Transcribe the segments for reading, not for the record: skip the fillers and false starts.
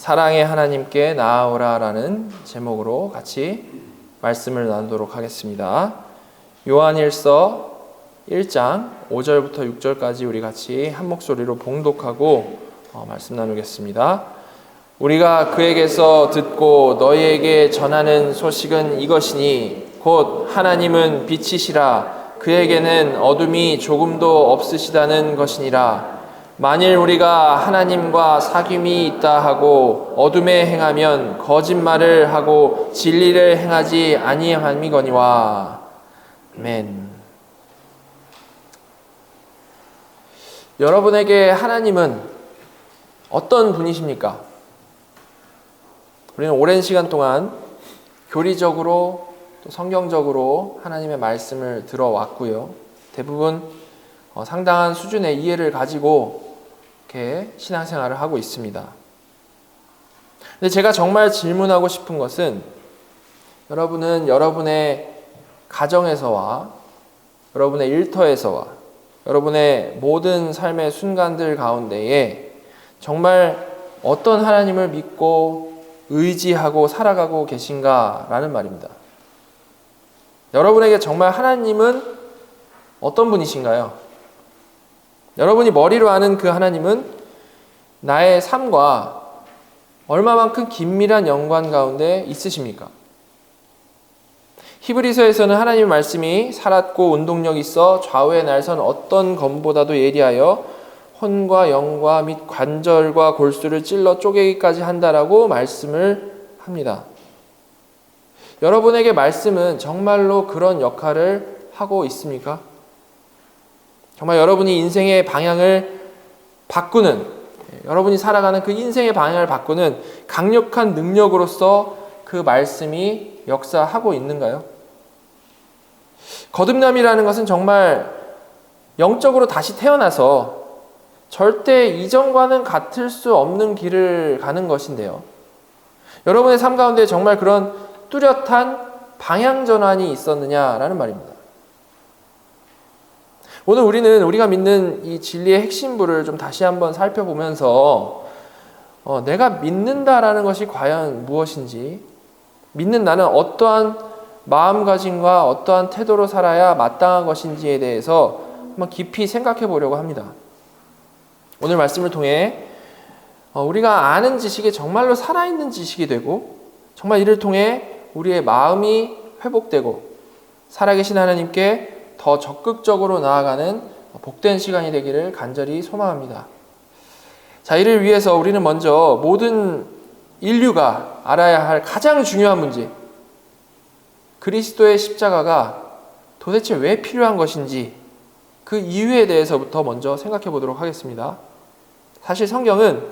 사랑의 하나님께 나아오라라는 제목으로 같이 말씀을 나누도록 하겠습니다. 요한일서 1장 5절부터 6절까지 우리 같이 한 목소리로 봉독하고 말씀 나누겠습니다. 우리가 그에게서 듣고 너희에게 전하는 소식은 이것이니 곧 하나님은 빛이시라 그에게는 어둠이 조금도 없으시다는 것이니라. 만일 우리가 하나님과 사귐이 있다 하고 어둠에 행하면 거짓말을 하고 진리를 행하지 아니함이거니와. 아멘. 여러분에게 하나님은 어떤 분이십니까? 우리는 오랜 시간 동안 교리적으로 또 성경적으로 하나님의 말씀을 들어왔고요. 대부분 상당한 수준의 이해를 가지고 이렇게 신앙생활을 하고 있습니다. 근데 제가 정말 질문하고 싶은 것은 여러분은 여러분의 가정에서와 여러분의 일터에서와 여러분의 모든 삶의 순간들 가운데에 정말 어떤 하나님을 믿고 의지하고 살아가고 계신가라는 말입니다. 여러분에게 정말 하나님은 어떤 분이신가요? 여러분이 머리로 아는 그 하나님은 나의 삶과 얼마만큼 긴밀한 연관 가운데 있으십니까? 히브리서에서는 하나님의 말씀이 살았고 운동력 있어 좌우에 날선 어떤 검보다도 예리하여 혼과 영과 및 관절과 골수를 찔러 쪼개기까지 한다라고 말씀을 합니다. 여러분에게 말씀은 정말로 그런 역할을 하고 있습니까? 정말 여러분이 인생의 방향을 바꾸는, 여러분이 살아가는 그 인생의 방향을 바꾸는 강력한 능력으로서 그 말씀이 역사하고 있는가요? 거듭남이라는 것은 정말 영적으로 다시 태어나서 절대 이전과는 같을 수 없는 길을 가는 것인데요. 여러분의 삶 가운데 정말 그런 뚜렷한 방향 전환이 있었느냐라는 말입니다. 오늘 우리는 우리가 믿는 이 진리의 핵심부를 좀 다시 한번 살펴보면서 내가 믿는다라는 것이 과연 무엇인지, 믿는 나는 어떠한 마음가짐과 어떠한 태도로 살아야 마땅한 것인지에 대해서 한번 깊이 생각해 보려고 합니다. 오늘 말씀을 통해 우리가 아는 지식이 정말로 살아있는 지식이 되고 정말 이를 통해 우리의 마음이 회복되고 살아계신 하나님께 더 적극적으로 나아가는 복된 시간이 되기를 간절히 소망합니다. 자, 이를 위해서 우리는 먼저 모든 인류가 알아야 할 가장 중요한 문제, 그리스도의 십자가가 도대체 왜 필요한 것인지 그 이유에 대해서부터 먼저 생각해 보도록 하겠습니다. 사실 성경은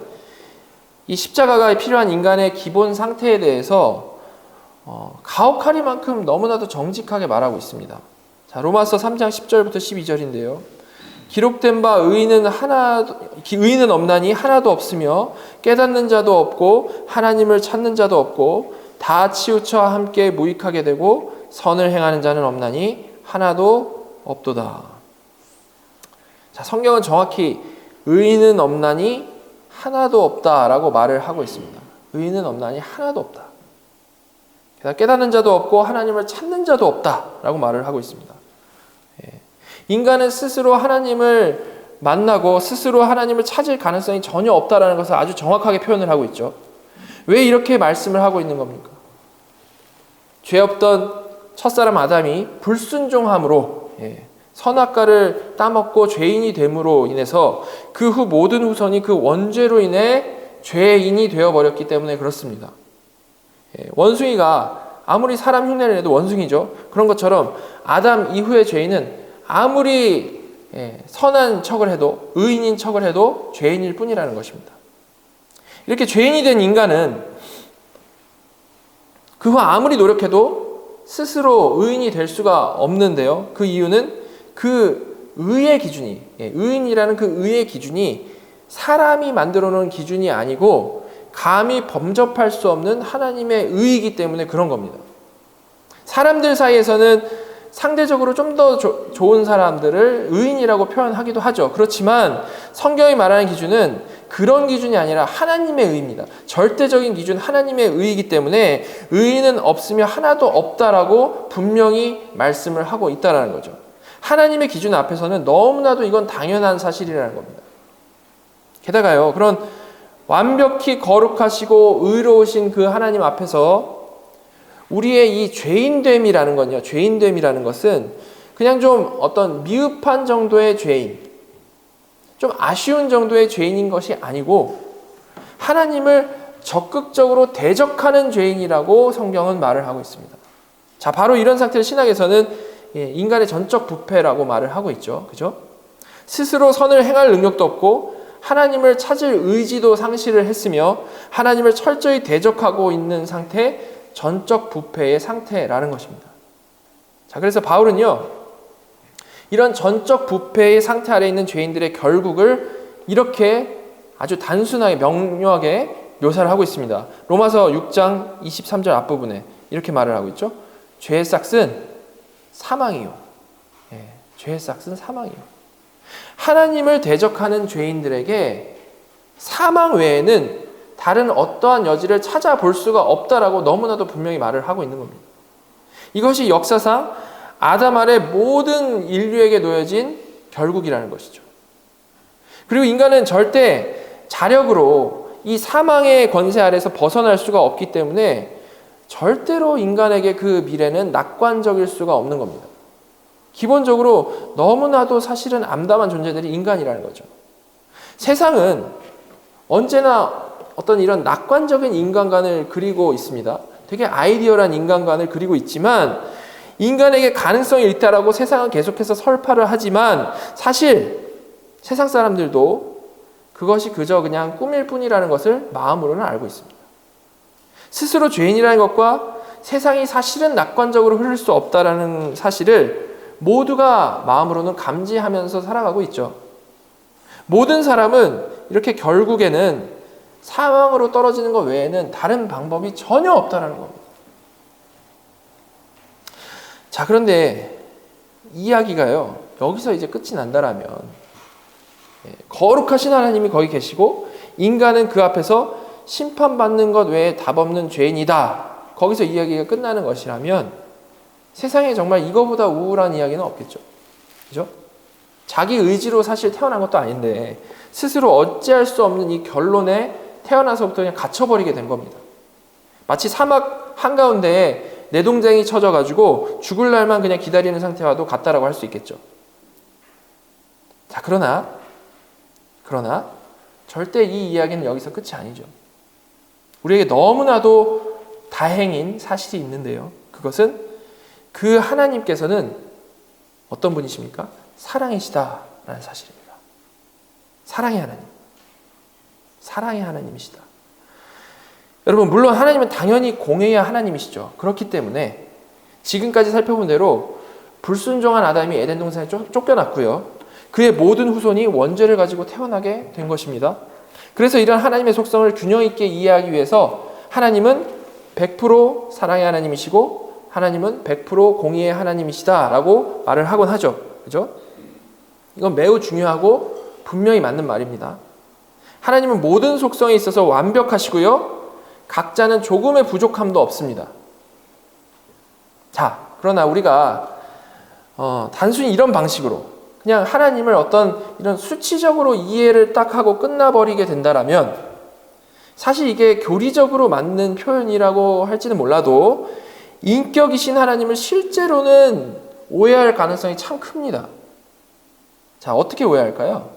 이 십자가가 필요한 인간의 기본 상태에 대해서 가혹하리만큼 너무나도 정직하게 말하고 있습니다. 자, 로마서 3장 10절부터 12절인데요. 기록된 바 의인은 없나니 하나도 없으며 깨닫는 자도 없고 하나님을 찾는 자도 없고 다 치우쳐 함께 무익하게 되고 선을 행하는 자는 없나니 하나도 없도다. 자, 성경은 정확히 의인은 없나니 하나도 없다라고 말을 하고 있습니다. 의인은 없나니 하나도 없다. 깨닫는 자도 없고 하나님을 찾는 자도 없다라고 말을 하고 있습니다. 인간은 스스로 하나님을 만나고 스스로 하나님을 찾을 가능성이 전혀 없다라는 것을 아주 정확하게 표현을 하고 있죠. 왜 이렇게 말씀을 하고 있는 겁니까? 죄 없던 첫사람 아담이 불순종함으로 선악과를 따먹고 죄인이 됨으로 인해서 그 후 모든 후손이 그 원죄로 인해 죄인이 되어버렸기 때문에 그렇습니다. 원숭이가 아무리 사람 흉내를 내도 원숭이죠. 그런 것처럼 아담 이후의 죄인은 아무리 선한 척을 해도 의인인 척을 해도 죄인일 뿐이라는 것입니다. 이렇게 죄인이 된 인간은 그 후 아무리 노력해도 스스로 의인이 될 수가 없는데요. 그 이유는 그 의의 기준이, 의인이라는 그 의의 기준이 사람이 만들어 놓은 기준이 아니고 감히 범접할 수 없는 하나님의 의이기 때문에 그런 겁니다. 사람들 사이에서는 상대적으로 좀 더 좋은 사람들을 의인이라고 표현하기도 하죠. 그렇지만 성경이 말하는 기준은 그런 기준이 아니라 하나님의 의입니다. 절대적인 기준 하나님의 의이기 때문에 의인은 없으며 하나도 없다라고 분명히 말씀을 하고 있다라는 거죠. 하나님의 기준 앞에서는 너무나도 이건 당연한 사실이라는 겁니다. 게다가요, 그런 완벽히 거룩하시고 의로우신 그 하나님 앞에서 우리의 이 죄인됨이라는 건요, 죄인됨이라는 것은 그냥 좀 어떤 미흡한 정도의 죄인, 좀 아쉬운 정도의 죄인인 것이 아니고 하나님을 적극적으로 대적하는 죄인이라고 성경은 말을 하고 있습니다. 자, 바로 이런 상태를 신학에서는 인간의 전적 부패라고 말을 하고 있죠. 그죠? 스스로 선을 행할 능력도 없고 하나님을 찾을 의지도 상실을 했으며 하나님을 철저히 대적하고 있는 상태, 전적 부패의 상태라는 것입니다. 자, 그래서 바울은요, 이런 전적 부패의 상태 아래 있는 죄인들의 결국을 이렇게 아주 단순하게 명료하게 묘사를 하고 있습니다. 로마서 6장 23절 앞부분에 이렇게 말을 하고 있죠. 죄의 싹은 사망이요. 죄의 싹은 사망이요. 하나님을 대적하는 죄인들에게 사망 외에는 다른 어떠한 여지를 찾아볼 수가 없다라고 너무나도 분명히 말을 하고 있는 겁니다. 이것이 역사상 아담 아래 모든 인류에게 놓여진 결국이라는 것이죠. 그리고 인간은 절대 자력으로 이 사망의 권세 아래서 벗어날 수가 없기 때문에 절대로 인간에게 그 미래는 낙관적일 수가 없는 겁니다. 기본적으로 너무나도 사실은 암담한 존재들이 인간이라는 거죠. 세상은 언제나 어떤 이런 낙관적인 인간관을 그리고 있습니다. 되게 아이디어란 인간관을 그리고 있지만 인간에게 가능성이 있다라고 세상은 계속해서 설파를 하지만 사실 세상 사람들도 그것이 그저 그냥 꿈일 뿐이라는 것을 마음으로는 알고 있습니다. 스스로 죄인이라는 것과 세상이 사실은 낙관적으로 흐를 수 없다라는 사실을 모두가 마음으로는 감지하면서 살아가고 있죠. 모든 사람은 이렇게 결국에는 사망으로 떨어지는 것 외에는 다른 방법이 전혀 없다라는 겁니다. 자, 그런데 이야기가요, 여기서 이제 끝이 난다라면 거룩하신 하나님이 거기 계시고 인간은 그 앞에서 심판받는 것 외에 답 없는 죄인이다. 거기서 이야기가 끝나는 것이라면 세상에 정말 이거보다 우울한 이야기는 없겠죠. 그죠? 자기 의지로 사실 태어난 것도 아닌데 스스로 어찌할 수 없는 이 결론에 태어나서부터 그냥 갇혀버리게 된 겁니다. 마치 사막 한가운데에 내동댕이 쳐져가지고 죽을 날만 그냥 기다리는 상태와도 같다라고 할 수 있겠죠. 자, 그러나 절대 이 이야기는 여기서 끝이 아니죠. 우리에게 너무나도 다행인 사실이 있는데요. 그것은 그 하나님께서는 어떤 분이십니까? 사랑이시다라는 사실입니다. 사랑의 하나님. 사랑의 하나님이시다. 여러분, 물론 하나님은 당연히 공의의 하나님이시죠. 그렇기 때문에 지금까지 살펴본 대로 불순종한 아담이 에덴 동산에 쫓겨났고요. 그의 모든 후손이 원죄를 가지고 태어나게 된 것입니다. 그래서 이런 하나님의 속성을 균형 있게 이해하기 위해서 하나님은 100% 사랑의 하나님이시고 하나님은 100% 공의의 하나님이시다라고 말을 하곤 하죠. 그죠? 이건 매우 중요하고 분명히 맞는 말입니다. 하나님은 모든 속성에 있어서 완벽하시고요. 각자는 조금의 부족함도 없습니다. 자, 그러나 우리가 단순히 이런 방식으로 그냥 하나님을 어떤 이런 수치적으로 이해를 딱 하고 끝나버리게 된다라면 사실 이게 교리적으로 맞는 표현이라고 할지는 몰라도 인격이신 하나님을 실제로는 오해할 가능성이 참 큽니다. 자, 어떻게 오해할까요?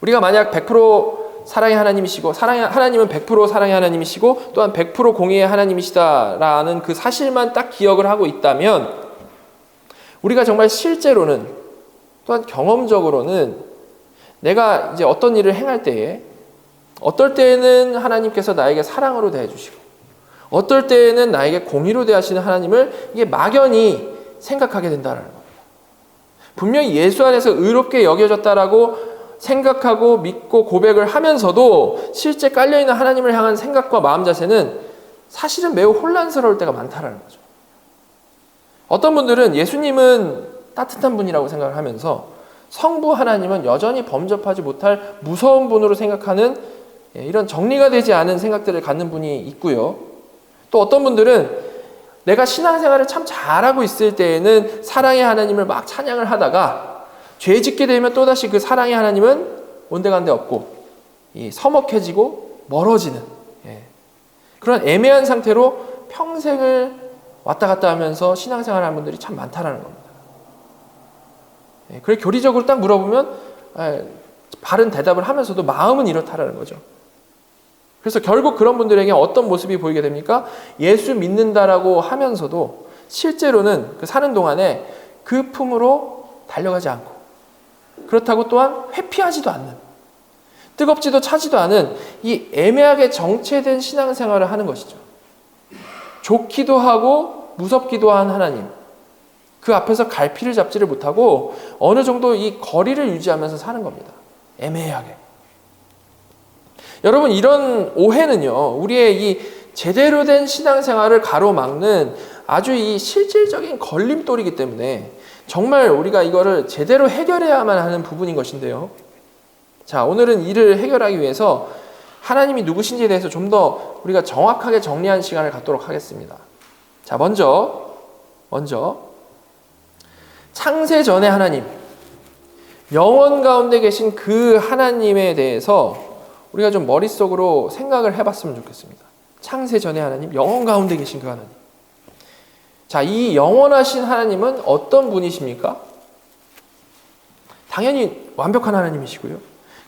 우리가 만약 100% 사랑의 하나님이시고 하나님은 100% 사랑의 하나님이시고 또한 100% 공의의 하나님이시다라는 그 사실만 딱 기억을 하고 있다면 우리가 정말 실제로는 또한 경험적으로는 내가 이제 어떤 일을 행할 때에 어떨 때에는 하나님께서 나에게 사랑으로 대해주시고 어떨 때에는 나에게 공의로 대하시는 하나님을 이게 막연히 생각하게 된다는 겁니다. 분명히 예수 안에서 의롭게 여겨졌다라고 생각하고 믿고 고백을 하면서도 실제 깔려있는 하나님을 향한 생각과 마음 자세는 사실은 매우 혼란스러울 때가 많다라는 거죠. 어떤 분들은 예수님은 따뜻한 분이라고 생각을 하면서 성부 하나님은 여전히 범접하지 못할 무서운 분으로 생각하는 이런 정리가 되지 않은 생각들을 갖는 분이 있고요. 또 어떤 분들은 내가 신앙생활을 참 잘하고 있을 때에는 사랑의 하나님을 막 찬양을 하다가 죄 짓게 되면 또다시 그 사랑의 하나님은 온데간데 없고 서먹해지고 멀어지는 그런 애매한 상태로 평생을 왔다 갔다 하면서 신앙생활을 하는 분들이 참 많다라는 겁니다. 그래 교리적으로 딱 물어보면 바른 대답을 하면서도 마음은 이렇다라는 거죠. 그래서 결국 그런 분들에게 어떤 모습이 보이게 됩니까? 예수 믿는다라고 하면서도 실제로는 그 사는 동안에 그 품으로 달려가지 않고, 그렇다고 또한 회피하지도 않는, 뜨겁지도 차지도 않은 이 애매하게 정체된 신앙생활을 하는 것이죠. 좋기도 하고 무섭기도 한 하나님, 그 앞에서 갈피를 잡지를 못하고 어느 정도 이 거리를 유지하면서 사는 겁니다. 애매하게. 여러분, 이런 오해는요, 우리의 이 제대로 된 신앙생활을 가로막는 아주 이 실질적인 걸림돌이기 때문에 정말 우리가 이거를 제대로 해결해야만 하는 부분인 것인데요. 자, 오늘은 이를 해결하기 위해서 하나님이 누구신지에 대해서 좀 더 우리가 정확하게 정리한 시간을 갖도록 하겠습니다. 자, 먼저 창세 전의 하나님, 영원 가운데 계신 그 하나님에 대해서 우리가 좀 머릿속으로 생각을 해봤으면 좋겠습니다. 창세 전의 하나님, 영원 가운데 계신 그 하나님. 자, 이 영원하신 하나님은 어떤 분이십니까? 당연히 완벽한 하나님이시고요.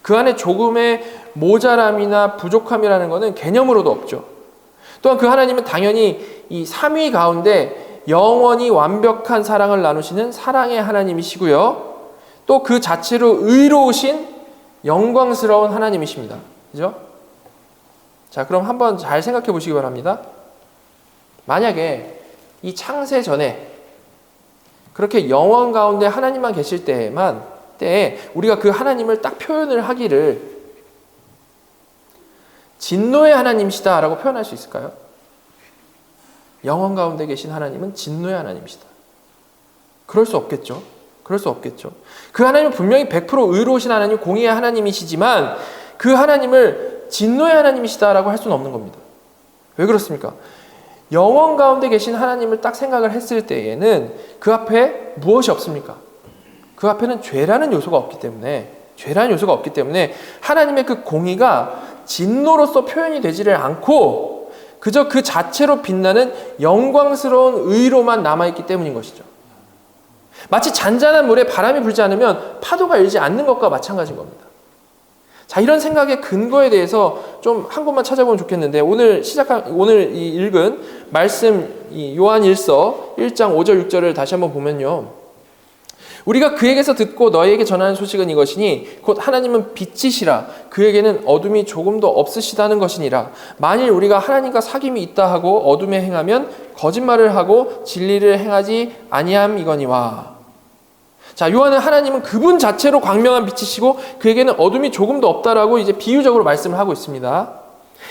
그 안에 조금의 모자람이나 부족함이라는 것은 개념으로도 없죠. 또한 그 하나님은 당연히 이 삼위 가운데 영원히 완벽한 사랑을 나누시는 사랑의 하나님이시고요. 또 그 자체로 의로우신 영광스러운 하나님이십니다. 그죠? 자, 그럼 한번 잘 생각해 보시기 바랍니다. 만약에 이 창세 전에 그렇게 영원 가운데 하나님만 계실 때에 우리가 그 하나님을 딱 표현을 하기를 진노의 하나님이시다라고 표현할 수 있을까요? 영원 가운데 계신 하나님은 진노의 하나님이시다. 그럴 수 없겠죠. 그 하나님은 분명히 100% 의로우신 하나님, 공의의 하나님이시지만 그 하나님을 진노의 하나님이시다라고 할 수는 없는 겁니다. 왜 그렇습니까? 영원 가운데 계신 하나님을 딱 생각을 했을 때에는 그 앞에 무엇이 없습니까? 그 앞에는 죄라는 요소가 없기 때문에 하나님의 그 공의가 진노로서 표현이 되지를 않고 그저 그 자체로 빛나는 영광스러운 의로만 남아있기 때문인 것이죠. 마치 잔잔한 물에 바람이 불지 않으면 파도가 일지 않는 것과 마찬가지인 겁니다. 자, 이런 생각의 근거에 대해서 좀 한 곳만 찾아보면 좋겠는데, 오늘 읽은 말씀, 요한 1서 1장 5절 6절을 다시 한번 보면요. 우리가 그에게서 듣고 너희에게 전하는 소식은 이것이니 곧 하나님은 빛이시라 그에게는 어둠이 조금도 없으시다는 것이니라. 만일 우리가 하나님과 사귐이 있다 하고 어둠에 행하면 거짓말을 하고 진리를 행하지 아니함이거니와. 자, 요한은 하나님은 그분 자체로 광명한 빛이시고 그에게는 어둠이 조금도 없다라고 이제 비유적으로 말씀을 하고 있습니다.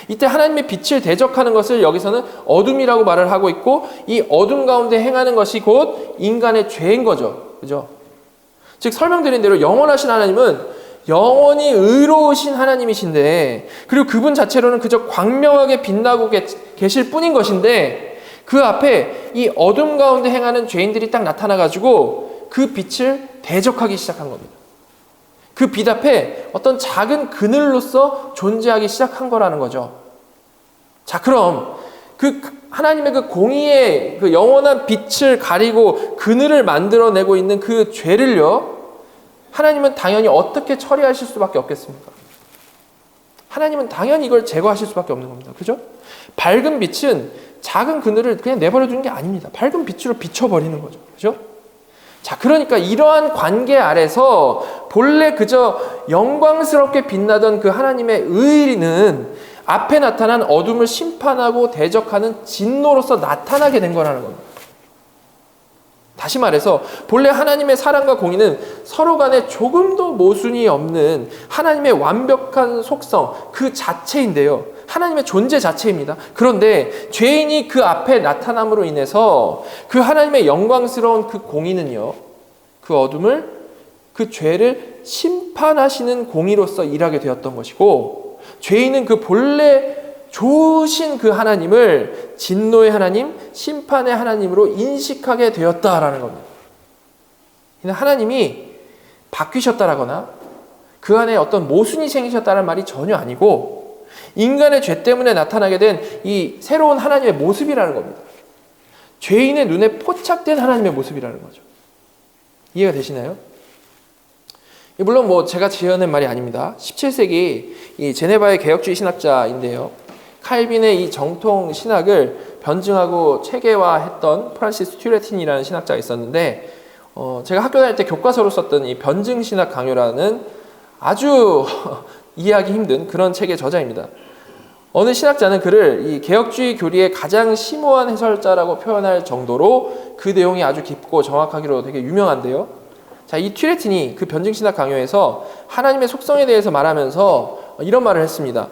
이때 하나님의 빛을 대적하는 것을 여기서는 어둠이라고 말을 하고 있고, 이 어둠 가운데 행하는 것이 곧 인간의 죄인 거죠. 그죠? 즉, 설명드린 대로 영원하신 하나님은 영원히 의로우신 하나님이신데, 그리고 그분 자체로는 그저 광명하게 빛나고 계실 뿐인 것인데, 그 앞에 이 어둠 가운데 행하는 죄인들이 딱 나타나가지고 그 빛을 대적하기 시작한 겁니다. 그 빛 앞에 어떤 작은 그늘로서 존재하기 시작한 거라는 거죠. 자, 그럼 그 하나님의 그 공의의 그 영원한 빛을 가리고 그늘을 만들어내고 있는 그 죄를요, 하나님은 당연히 어떻게 처리하실 수밖에 없겠습니까? 하나님은 당연히 이걸 제거하실 수밖에 없는 겁니다. 그죠? 밝은 빛은 작은 그늘을 그냥 내버려 두는 게 아닙니다. 밝은 빛으로 비춰버리는 거죠. 그죠? 자, 그러니까 이러한 관계 아래서 본래 그저 영광스럽게 빛나던 그 하나님의 의는 앞에 나타난 어둠을 심판하고 대적하는 진노로서 나타나게 된 거라는 겁니다. 다시 말해서 본래 하나님의 사랑과 공의는 서로 간에 조금도 모순이 없는 하나님의 완벽한 속성 그 자체인데요. 하나님의 존재 자체입니다. 그런데 죄인이 그 앞에 나타남으로 인해서 그 하나님의 영광스러운 그 공의는요, 그 어둠을 그 죄를 심판하시는 공의로서 일하게 되었던 것이고, 죄인은 그 본래 좋으신 그 하나님을 진노의 하나님, 심판의 하나님으로 인식하게 되었다라는 겁니다. 하나님이 바뀌셨다라거나 그 안에 어떤 모순이 생기셨다는 말이 전혀 아니고, 인간의 죄 때문에 나타나게 된 이 새로운 하나님의 모습이라는 겁니다. 죄인의 눈에 포착된 하나님의 모습이라는 거죠. 이해가 되시나요? 물론 제가 지어낸 말이 아닙니다. 17세기 이 제네바의 개혁주의 신학자인데요, 칼빈의 이 정통 신학을 변증하고 체계화했던 프란시스 튜레틴이라는 신학자가 있었는데, 제가 학교 다닐 때 교과서로 썼던 이 변증 신학 강요라는 아주 이해하기 힘든 그런 책의 저자입니다. 어느 신학자는 그를 이 개혁주의 교리의 가장 심오한 해설자라고 표현할 정도로 그 내용이 아주 깊고 정확하기로 되게 유명한데요. 자, 이 튜레틴이 그 변증 신학 강요에서 하나님의 속성에 대해서 말하면서 이런 말을 했습니다.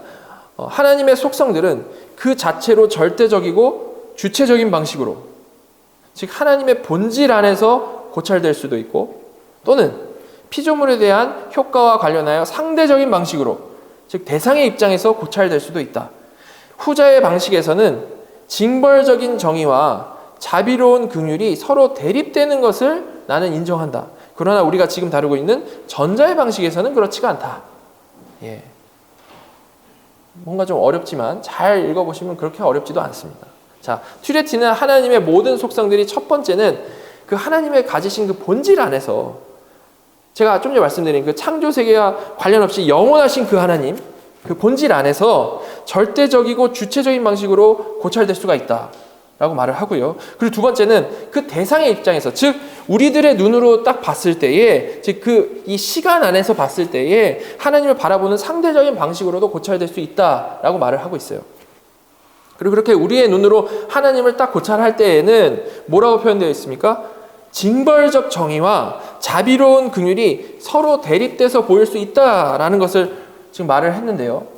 하나님의 속성들은 그 자체로 절대적이고 주체적인 방식으로, 즉 하나님의 본질 안에서 고찰될 수도 있고, 또는 피조물에 대한 효과와 관련하여 상대적인 방식으로, 즉 대상의 입장에서 고찰될 수도 있다. 후자의 방식에서는 징벌적인 정의와 자비로운 긍휼이 서로 대립되는 것을 나는 인정한다. 그러나 우리가 지금 다루고 있는 전자의 방식에서는 그렇지가 않다. 예. 뭔가 좀 어렵지만 잘 읽어보시면 그렇게 어렵지도 않습니다. 자, 튜레틴은 하나님의 모든 속성들이 첫 번째는 그 하나님의 가지신 그 본질 안에서, 제가 좀 전에 말씀드린 그 창조 세계와 관련 없이 영원하신 그 하나님, 그 본질 안에서 절대적이고 주체적인 방식으로 고찰될 수가 있다 라고 말을 하고요. 그리고 두 번째는 그 대상의 입장에서, 즉 우리들의 눈으로 딱 봤을 때에, 즉 그 이 시간 안에서 봤을 때에 하나님을 바라보는 상대적인 방식으로도 고찰될 수 있다라고 말을 하고 있어요. 그리고 그렇게 우리의 눈으로 하나님을 딱 고찰할 때에는 뭐라고 표현되어 있습니까? 징벌적 정의와 자비로운 긍휼이 서로 대립돼서 보일 수 있다라는 것을 지금 말을 했는데요.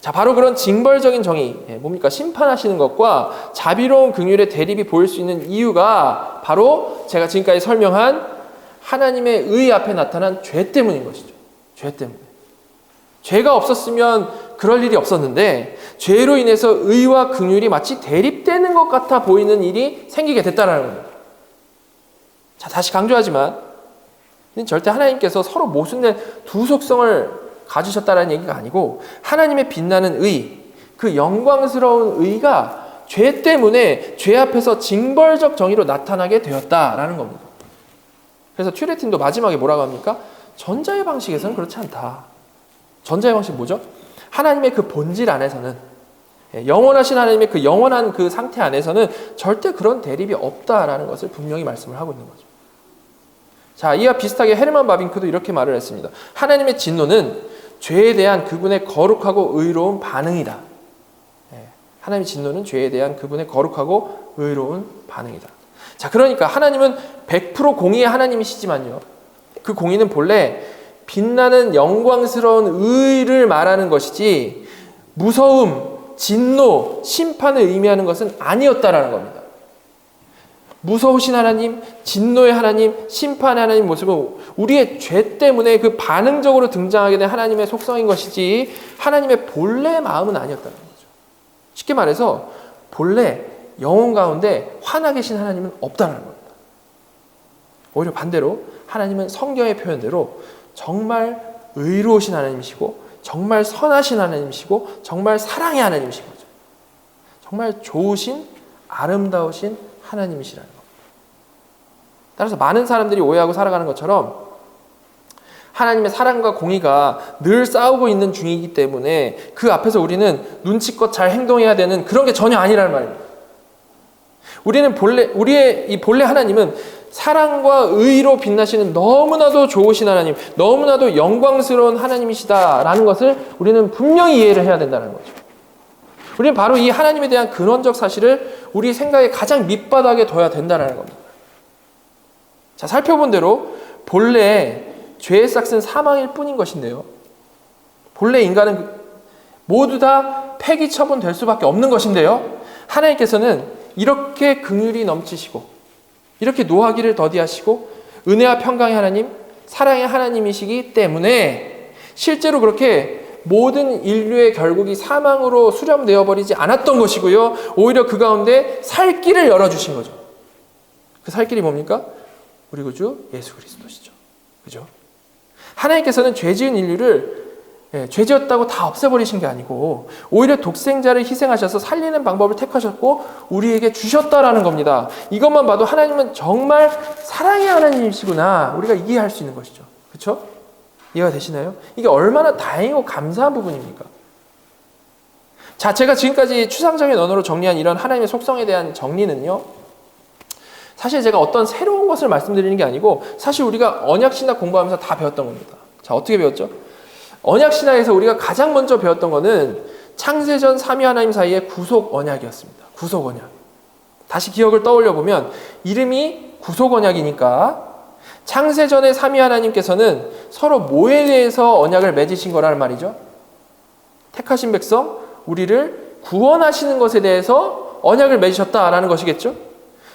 자, 바로 그런 징벌적인 정의, 뭡니까? 심판하시는 것과 자비로운 긍휼의 대립이 보일 수 있는 이유가 바로 제가 지금까지 설명한 하나님의 의 앞에 나타난 죄 때문인 것이죠. 죄 때문에. 죄가 없었으면 그럴 일이 없었는데, 죄로 인해서 의와 긍휼이 마치 대립되는 것 같아 보이는 일이 생기게 됐다는 겁니다. 자, 다시 강조하지만 절대 하나님께서 서로 모순된 두 속성을 가지셨다는 얘기가 아니고, 하나님의 빛나는 의, 그 영광스러운 의가 죄 때문에 죄 앞에서 징벌적 정의로 나타나게 되었다라는 겁니다. 그래서 튜레틴도 마지막에 뭐라고 합니까? 전자의 방식에서는 그렇지 않다. 전자의 방식 뭐죠? 하나님의 그 본질 안에서는, 영원하신 하나님의 그 영원한 그 상태 안에서는 절대 그런 대립이 없다라는 것을 분명히 말씀을 하고 있는 거죠. 자, 이와 비슷하게 헤르만 바빙크도 이렇게 말을 했습니다. 하나님의 진노는 죄에 대한 그분의 거룩하고 의로운 반응이다. 하나님의 진노는 죄에 대한 그분의 거룩하고 의로운 반응이다. 자, 그러니까 하나님은 100% 공의의 하나님이시지만요, 그 공의는 본래 빛나는 영광스러운 의를 말하는 것이지 무서움, 진노, 심판을 의미하는 것은 아니었다라는 겁니다. 무서우신 하나님, 진노의 하나님, 심판의 하나님 모습은 우리의 죄 때문에 그 반응적으로 등장하게 된 하나님의 속성인 것이지 하나님의 본래 마음은 아니었다는 거죠. 쉽게 말해서 본래 영혼 가운데 화나 계신 하나님은 없다는 겁니다. 오히려 반대로 하나님은 성경의 표현대로 정말 의로우신 하나님이시고, 정말 선하신 하나님이시고, 정말 사랑의 하나님이신 거죠. 정말 좋으신, 아름다우신 하나님이시라는 겁니다. 따라서 많은 사람들이 오해하고 살아가는 것처럼 하나님의 사랑과 공의가 늘 싸우고 있는 중이기 때문에 그 앞에서 우리는 눈치껏 잘 행동해야 되는 그런 게 전혀 아니라는 말입니다. 우리의 이 본래 하나님은 사랑과 의로 빛나시는 너무나도 좋으신 하나님, 너무나도 영광스러운 하나님이시다라는 것을 우리는 분명히 이해를 해야 된다는 거죠. 우리는 바로 이 하나님에 대한 근원적 사실을 우리 생각의 가장 밑바닥에 둬야 된다는 겁니다. 자, 살펴본 대로 본래 죄의 싹은 사망일 뿐인 것인데요, 본래 인간은 모두 다 폐기 처분될 수밖에 없는 것인데요, 하나님께서는 이렇게 긍휼이 넘치시고, 이렇게 노하기를 더디하시고, 은혜와 평강의 하나님, 사랑의 하나님이시기 때문에 실제로 그렇게 모든 인류의 결국이 사망으로 수렴되어 버리지 않았던 것이고요. 오히려 그 가운데 살 길을 열어주신 거죠. 그 살 길이 뭡니까? 우리 구주 예수 그리스도시죠. 그죠? 하나님께서는 죄 지은 인류를 죄 지었다고 다 없애버리신 게 아니고 오히려 독생자를 희생하셔서 살리는 방법을 택하셨고 우리에게 주셨다라는 겁니다. 이것만 봐도 하나님은 정말 사랑의 하나님이시구나 우리가 이해할 수 있는 것이죠. 그렇죠? 이해가 되시나요? 이게 얼마나 다행이고 감사한 부분입니까? 자, 제가 지금까지 추상적인 언어로 정리한 이런 하나님의 속성에 대한 정리는요, 사실 제가 어떤 새로운 것을 말씀드리는 게 아니고 사실 우리가 언약신학 공부하면서 다 배웠던 겁니다. 자, 어떻게 배웠죠? 언약신학에서 우리가 가장 먼저 배웠던 거는 창세전 삼위 하나님 사이의 구속 언약이었습니다. 구속 언약. 다시 기억을 떠올려 보면 이름이 구속 언약이니까 창세전의 삼위 하나님께서는 서로 뭐에 대해서 언약을 맺으신 거라는 말이죠? 택하신 백성, 우리를 구원하시는 것에 대해서 언약을 맺으셨다라는 것이겠죠?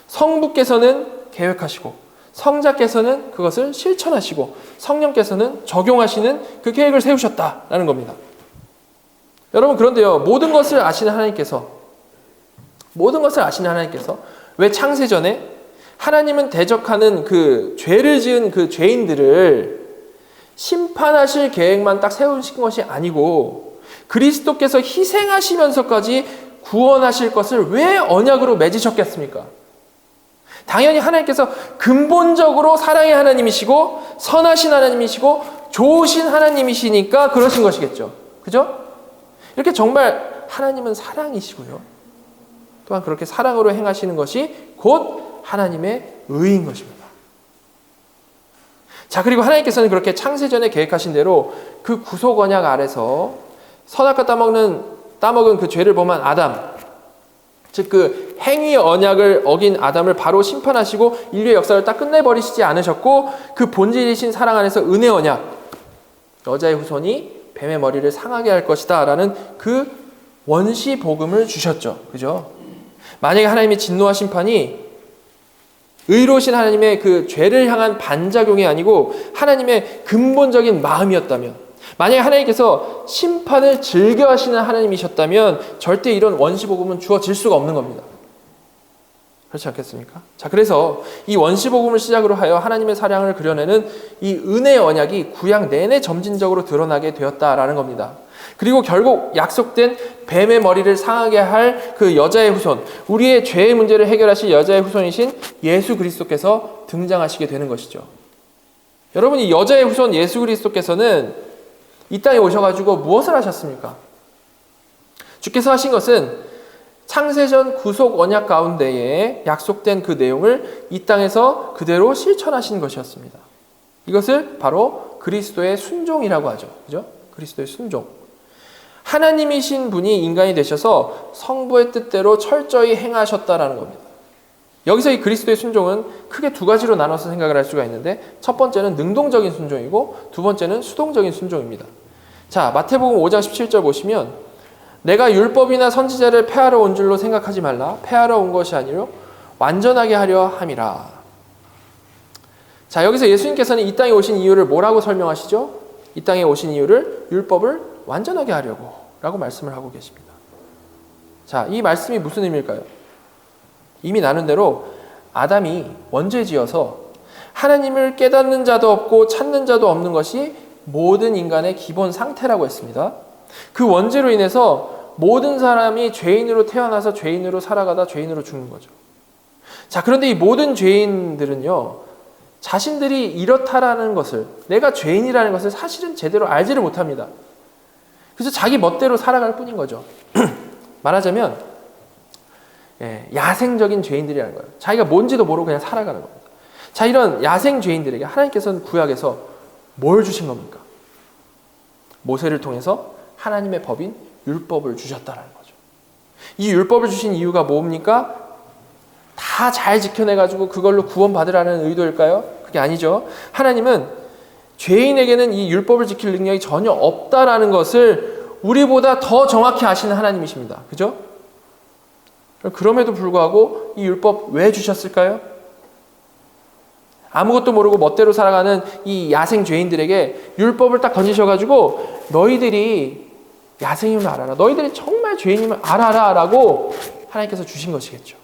성부께서는 계획하시고 성자께서는 그것을 실천하시고 성령께서는 적용하시는 그 계획을 세우셨다라는 겁니다. 여러분, 그런데요, 모든 것을 아시는 하나님께서 왜 창세전에 하나님은 대적하는 그 죄를 지은 그 죄인들을 심판하실 계획만 딱 세우신 것이 아니고 그리스도께서 희생하시면서까지 구원하실 것을 왜 언약으로 맺으셨겠습니까? 당연히 하나님께서 근본적으로 사랑의 하나님이시고 선하신 하나님이시고 좋으신 하나님이시니까 그러신 것이겠죠. 그죠? 이렇게 정말 하나님은 사랑이시고요. 또한 그렇게 사랑으로 행하시는 것이 곧 하나님의 의인 것입니다. 자, 그리고 하나님께서는 그렇게 창세전에 계획하신 대로 그 구속 언약 아래서 선악과 따먹은 그 죄를 범한 아담, 즉 그 행위 언약을 어긴 아담을 바로 심판하시고 인류의 역사를 딱 끝내버리시지 않으셨고 그 본질이신 사랑 안에서 은혜 언약, 여자의 후손이 뱀의 머리를 상하게 할 것이다 라는 그 원시 복음을 주셨죠. 그죠? 만약에 하나님의 진노와 심판이 의로우신 하나님의 그 죄를 향한 반작용이 아니고 하나님의 근본적인 마음이었다면, 만약에 하나님께서 심판을 즐겨 하시는 하나님이셨다면 절대 이런 원시복음은 주어질 수가 없는 겁니다. 그렇지 않겠습니까? 자, 그래서 이 원시복음을 시작으로 하여 하나님의 사랑을 그려내는 이 은혜의 언약이 구약 내내 점진적으로 드러나게 되었다라는 겁니다. 그리고 결국 약속된 뱀의 머리를 상하게 할 그 여자의 후손, 우리의 죄의 문제를 해결하실 여자의 후손이신 예수 그리스도께서 등장하시게 되는 것이죠. 여러분, 이 여자의 후손 예수 그리스도께서는 이 땅에 오셔가지고 무엇을 하셨습니까? 주께서 하신 것은 창세전 구속 언약 가운데에 약속된 그 내용을 이 땅에서 그대로 실천하신 것이었습니다. 이것을 바로 그리스도의 순종이라고 하죠. 그죠? 그리스도의 순종. 하나님이신 분이 인간이 되셔서 성부의 뜻대로 철저히 행하셨다라는 겁니다. 여기서 이 그리스도의 순종은 크게 두 가지로 나눠서 생각을 할 수가 있는데, 첫 번째는 능동적인 순종이고 두 번째는 수동적인 순종입니다. 자, 마태복음 5장 17절 보시면, 내가 율법이나 선지자를 폐하러 온 줄로 생각하지 말라. 폐하러 온 것이 아니라 완전하게 하려 함이라. 자, 여기서 예수님께서는 이 땅에 오신 이유를 뭐라고 설명하시죠? 이 땅에 오신 이유를 율법을 완전하게 하려고 라고 말씀을 하고 계십니다. 자, 이 말씀이 무슨 의미일까요? 이미 나눈 대로 아담이 원죄지어서 하나님을 깨닫는 자도 없고 찾는 자도 없는 것이 모든 인간의 기본 상태라고 했습니다. 그 원죄로 인해서 모든 사람이 죄인으로 태어나서 죄인으로 살아가다 죄인으로 죽는 거죠. 자, 그런데 이 모든 죄인들은요, 자신들이 이렇다라는 것을, 내가 죄인이라는 것을 사실은 제대로 알지를 못합니다. 그래서 자기 멋대로 살아갈 뿐인 거죠. 말하자면 야생적인 죄인들이라는 거예요. 자기가 뭔지도 모르고 그냥 살아가는 겁니다. 자, 이런 야생 죄인들에게 하나님께서는 구약에서 뭘 주신 겁니까? 모세를 통해서 하나님의 법인 율법을 주셨다는 거죠. 이 율법을 주신 이유가 뭡니까? 다 잘 지켜내가지고 그걸로 구원받으라는 의도일까요? 그게 아니죠. 하나님은 죄인에게는 이 율법을 지킬 능력이 전혀 없다라는 것을 우리보다 더 정확히 아시는 하나님이십니다. 그죠? 그럼에도 불구하고 이 율법 왜 주셨을까요? 아무것도 모르고 멋대로 살아가는 이 야생 죄인들에게 율법을 딱 던지셔가지고 너희들이 야생임을 알아라. 너희들이 정말 죄인임을 알아라 라고 하나님께서 주신 것이겠죠.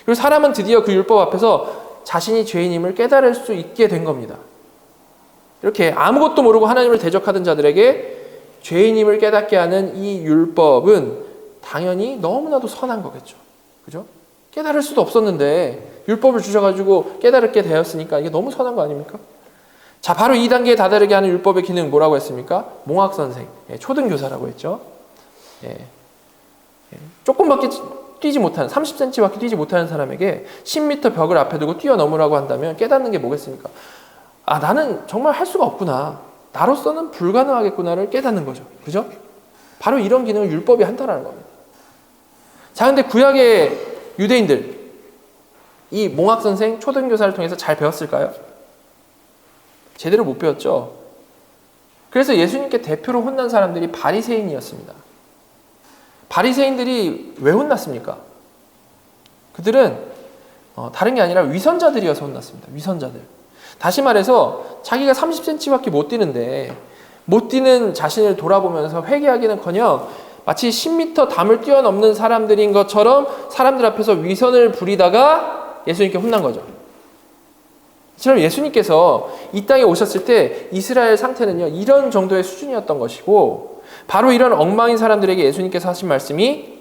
그리고 사람은 드디어 그 율법 앞에서 자신이 죄인임을 깨달을 수 있게 된 겁니다. 이렇게 아무것도 모르고 하나님을 대적하던 자들에게 죄인임을 깨닫게 하는 이 율법은 당연히 너무나도 선한 거겠죠. 그죠? 깨달을 수도 없었는데 율법을 주셔가지고 깨달게 되었으니까 이게 너무 선한 거 아닙니까? 자, 바로 이 단계에 다다르게 하는 율법의 기능 뭐라고 했습니까? 몽학선생, 초등교사라고 했죠. 조금밖에 뛰지 못하는, 30cm밖에 뛰지 못하는 사람에게 10m 벽을 앞에 두고 뛰어넘으라고 한다면 깨닫는 게 뭐겠습니까? 아, 나는 정말 할 수가 없구나. 나로서는 불가능하겠구나를 깨닫는 거죠. 그죠? 바로 이런 기능을 율법이 한다는 겁니다. 자, 근데 구약의 유대인들, 이 몽학선생, 초등교사를 통해서 잘 배웠을까요? 제대로 못 배웠죠. 그래서 예수님께 대표로 혼난 사람들이 바리새인이었습니다. 바리새인들이 왜 혼났습니까? 그들은 다른 게 아니라 위선자들이어서 혼났습니다. 위선자들. 다시 말해서 자기가 30cm밖에 못 뛰는데 못 뛰는 자신을 돌아보면서 회개하기는커녕 마치 10m 담을 뛰어넘는 사람들인 것처럼 사람들 앞에서 위선을 부리다가 예수님께 혼난 거죠. 처럼 예수님께서 이 땅에 오셨을 때 이스라엘 상태는요, 이런 정도의 수준이었던 것이고, 바로 이런 엉망인 사람들에게 예수님께서 하신 말씀이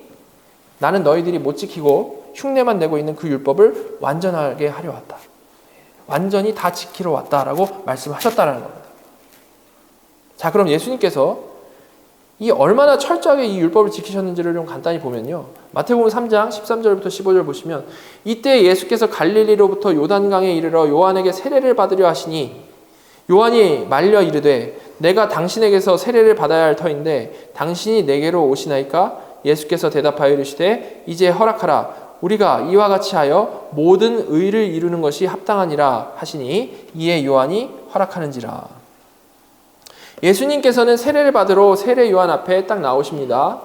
나는 너희들이 못 지키고 흉내만 내고 있는 그 율법을 완전하게 하려 왔다. 완전히 다 지키러 왔다라고 말씀하셨다는 겁니다. 자, 그럼 예수님께서 이 얼마나 철저하게 이 율법을 지키셨는지를 좀 간단히 보면요. 마태복음 3장 13절부터 15절 보시면 이때 예수께서 갈릴리로부터 요단강에 이르러 요한에게 세례를 받으려 하시니 요한이 말려 이르되 내가 당신에게서 세례를 받아야 할 터인데 당신이 내게로 오시나이까? 예수께서 대답하여 이르시되 이제 허락하라. 우리가 이와 같이 하여 모든 의를 이루는 것이 합당하니라 하시니 이에 요한이 허락하는지라. 예수님께서는 세례를 받으러 세례 요한 앞에 딱 나오십니다.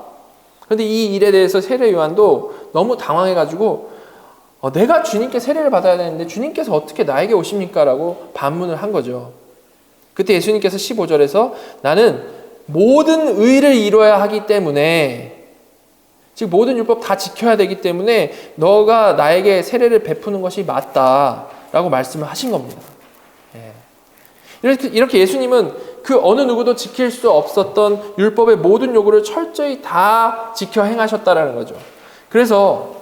그런데 이 일에 대해서 세례 요한도 너무 당황해가지고 내가 주님께 세례를 받아야 되는데 주님께서 어떻게 나에게 오십니까? 라고 반문을 한 거죠. 그때 예수님께서 15절에서 나는 모든 의를 이루어야 하기 때문에, 즉 모든 율법 다 지켜야 되기 때문에 너가 나에게 세례를 베푸는 것이 맞다라고 말씀을 하신 겁니다. 이렇게 예수님은 그 어느 누구도 지킬 수 없었던 율법의 모든 요구를 철저히 다 지켜 행하셨다라는 거죠. 그래서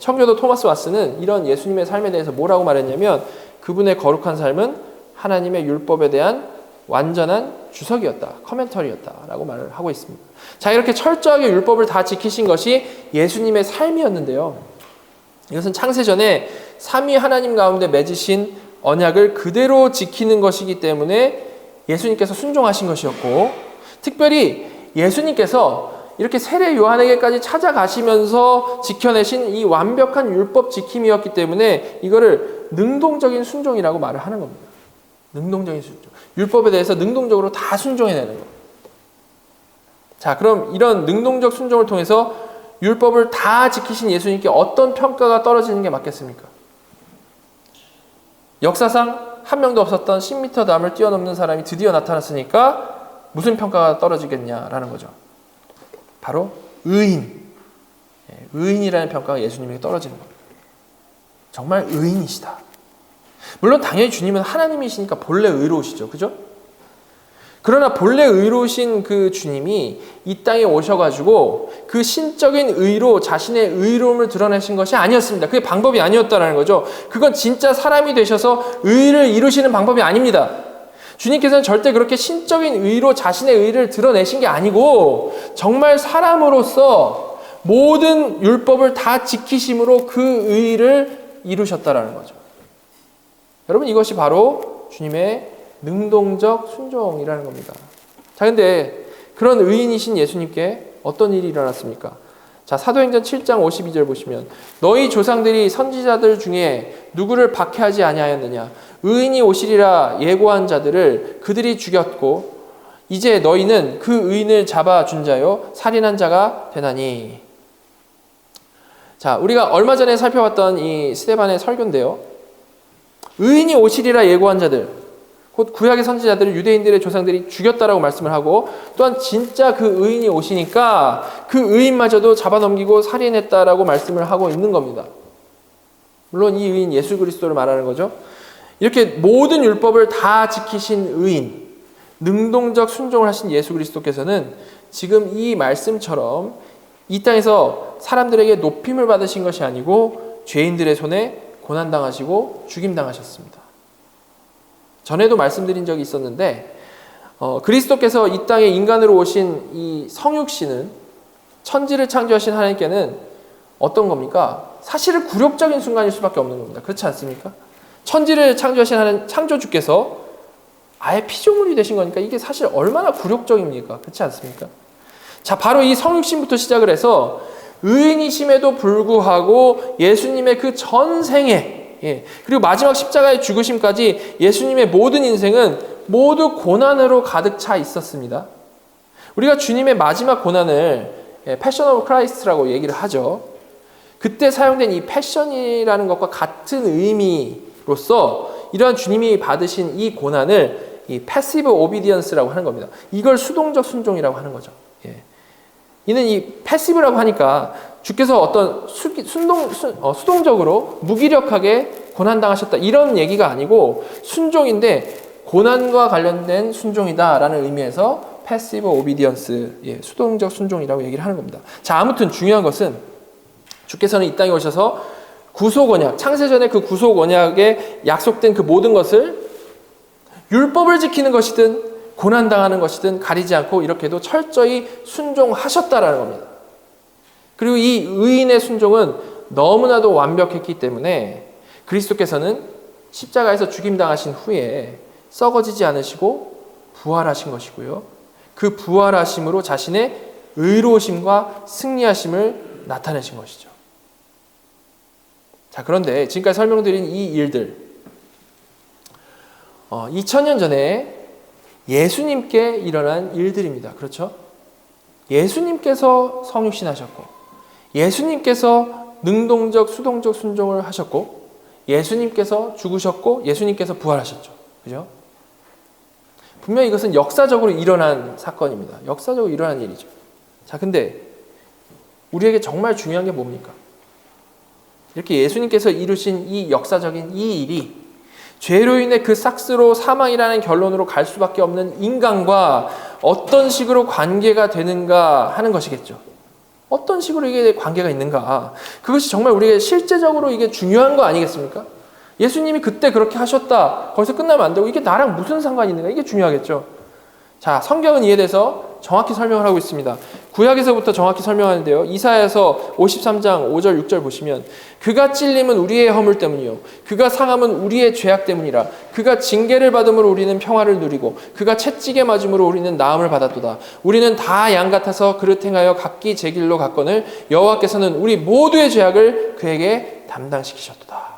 청교도 토마스 왓슨은 이런 예수님의 삶에 대해서 뭐라고 말했냐면 그분의 거룩한 삶은 하나님의 율법에 대한 완전한 주석이었다, 커멘터리였다라고 말을 하고 있습니다. 자, 이렇게 철저하게 율법을 다 지키신 것이 예수님의 삶이었는데요. 이것은 창세전에 삼위 하나님 가운데 맺으신 언약을 그대로 지키는 것이기 때문에 예수님께서 순종하신 것이었고, 특별히 예수님께서 이렇게 세례 요한에게까지 찾아가시면서 지켜내신 이 완벽한 율법 지킴이었기 때문에 이거를 능동적인 순종이라고 말을 하는 겁니다. 능동적인 순종. 율법에 대해서 능동적으로 다 순종해내는 겁니다. 자, 그럼 이런 능동적 순종을 통해서 율법을 다 지키신 예수님께 어떤 평가가 떨어지는 게 맞겠습니까? 역사상 한 명도 없었던 10m 담을 뛰어넘는 사람이 드디어 나타났으니까 무슨 평가가 떨어지겠냐라는 거죠. 바로 의인. 의인이라는 평가가 예수님에게 떨어지는 겁니다. 정말 의인이시다. 물론 당연히 주님은 하나님이시니까 본래 의로우시죠. 그죠? 그러나 본래 의로우신 그 주님이 이 땅에 오셔가지고 그 신적인 의로 자신의 의로움을 드러내신 것이 아니었습니다. 그게 방법이 아니었다는 거죠. 그건 진짜 사람이 되셔서 의를 이루시는 방법이 아닙니다. 주님께서는 절대 그렇게 신적인 의로 자신의 의를 드러내신 게 아니고 정말 사람으로서 모든 율법을 다 지키심으로 그 의를 이루셨다라는 거죠. 여러분, 이것이 바로 주님의 능동적 순종이라는 겁니다. 자, 근데 그런 의인이신 예수님께 어떤 일이 일어났습니까? 자, 사도행전 7장 52절 보시면 너희 조상들이 선지자들 중에 누구를 박해하지 아니하였느냐? 의인이 오시리라 예고한 자들을 그들이 죽였고 이제 너희는 그 의인을 잡아준 자요 살인한 자가 되나니. 자, 우리가 얼마 전에 살펴봤던 이 스데반의 설교인데요. 의인이 오시리라 예고한 자들, 곧 구약의 선지자들을 유대인들의 조상들이 죽였다라고 말씀을 하고, 또한 진짜 그 의인이 오시니까 그 의인마저도 잡아넘기고 살인했다라고 말씀을 하고 있는 겁니다. 물론 이 의인 예수 그리스도를 말하는 거죠. 이렇게 모든 율법을 다 지키신 의인, 능동적 순종을 하신 예수 그리스도께서는 지금 이 말씀처럼 이 땅에서 사람들에게 높임을 받으신 것이 아니고 죄인들의 손에 고난당하시고 죽임당하셨습니다. 전에도 말씀드린 적이 있었는데 그리스도께서 이 땅에 인간으로 오신 이 성육신은, 천지를 창조하신 하나님께는 어떤 겁니까? 사실은 굴욕적인 순간일 수밖에 없는 겁니다. 그렇지 않습니까? 천지를 창조하신 하나님, 창조주께서 아예 피조물이 되신 거니까 이게 사실 얼마나 굴욕적입니까? 그렇지 않습니까? 자, 바로 이 성육신부터 시작을 해서 의인이심에도 불구하고 예수님의 그 전생에, 그리고 마지막 십자가의 죽으심까지 예수님의 모든 인생은 모두 고난으로 가득 차 있었습니다. 우리가 주님의 마지막 고난을 패션 오브 크라이스트라고 얘기를 하죠. 그때 사용된 이 패션이라는 것과 같은 의미로서 이러한 주님이 받으신 이 고난을 이 패시브 오비디언스라고 하는 겁니다. 이걸 수동적 순종이라고 하는 거죠. 이는 이 패시브라고 하니까 주께서 어떤 수동적으로 무기력하게 고난당하셨다 이런 얘기가 아니고 순종인데 고난과 관련된 순종이다라는 의미에서 패시브 오비디언스, 수동적 순종이라고 얘기를 하는 겁니다. 자, 아무튼 중요한 것은 주께서는 이 땅에 오셔서 구속 언약, 창세전에 그 구속 언약에 약속된 그 모든 것을 율법을 지키는 것이든 고난당하는 것이든 가리지 않고 이렇게도 철저히 순종하셨다라는 겁니다. 그리고 이 의인의 순종은 너무나도 완벽했기 때문에 그리스도께서는 십자가에서 죽임당하신 후에 썩어지지 않으시고 부활하신 것이고요. 그 부활하심으로 자신의 의로우심과 승리하심을 나타내신 것이죠. 자, 그런데 지금까지 설명드린 이 일들, 2000년 전에 예수님께 일어난 일들입니다. 그렇죠? 예수님께서 성육신하셨고, 예수님께서 능동적, 수동적 순종을 하셨고, 예수님께서 죽으셨고, 예수님께서 부활하셨죠. 그죠? 분명히 이것은 역사적으로 일어난 사건입니다. 역사적으로 일어난 일이죠. 자, 근데 우리에게 정말 중요한 게 뭡니까? 이렇게 예수님께서 이루신 이 역사적인 이 일이 죄로 인해 그 싹스로 사망이라는 결론으로 갈 수밖에 없는 인간과 어떤 식으로 관계가 되는가 하는 것이겠죠. 어떤 식으로 이게 관계가 있는가. 그것이 정말 우리에게 실제적으로 이게 중요한 거 아니겠습니까? 예수님이 그때 그렇게 하셨다. 거기서 끝나면 안 되고 이게 나랑 무슨 상관이 있는가? 이게 중요하겠죠. 자, 성경은 이에 대해서 정확히 설명을 하고 있습니다. 구약에서부터 정확히 설명하는데요. 이사야서 53장 5절 6절 보시면 그가 찔림은 우리의 허물 때문이요 그가 상함은 우리의 죄악 때문이라. 그가 징계를 받음으로 우리는 평화를 누리고 그가 채찍에 맞음으로 우리는 나음을 받았도다. 우리는 다 양 같아서 그릇 행하여 각기 제 길로 갔거늘 여호와께서는 우리 모두의 죄악을 그에게 담당시키셨도다.